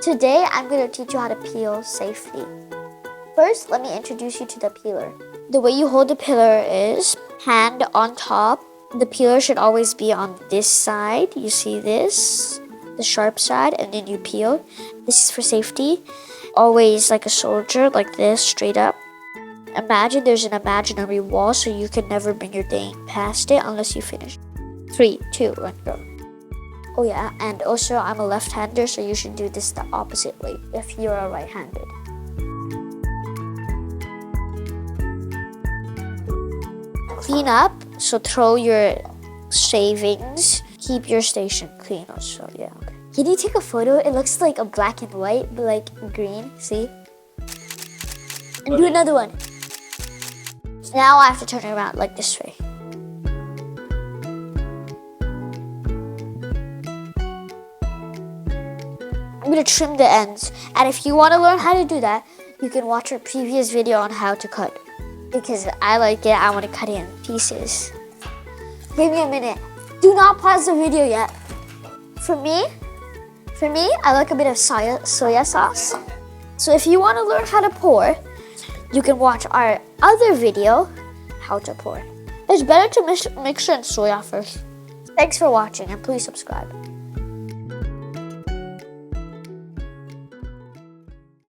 Today, I'm going to teach you how to peel safely. First, let me introduce you to the peeler. The way you hold the peeler is hand on top. The peeler should always be on this side. You see this? The sharp side, and then you peel. This is for safety. Always like a soldier, like this, straight up. Imagine there's an imaginary wall, so you can never bring your thing past it unless you finish. 3, 2, 1, go. Oh yeah, and also I'm a left-hander, so you should do this the opposite way if you're a right-handed. Clean up, so throw your shavings. Keep your station clean also, yeah. Okay. Can you take a photo? It looks like a black and white, but like green, see? And do another one. Now I have to turn it around like this way. I'm gonna trim the ends. And if you wanna learn how to do that, you can watch our previous video on how to cut. Because I like it, I wanna cut it in pieces. Give me a minute. Do not pause the video yet. For me, I like a bit of soya sauce. So if you wanna learn how to pour, you can watch our other video, how to pour. It's better to mix in soya first. Thanks for watching and please subscribe.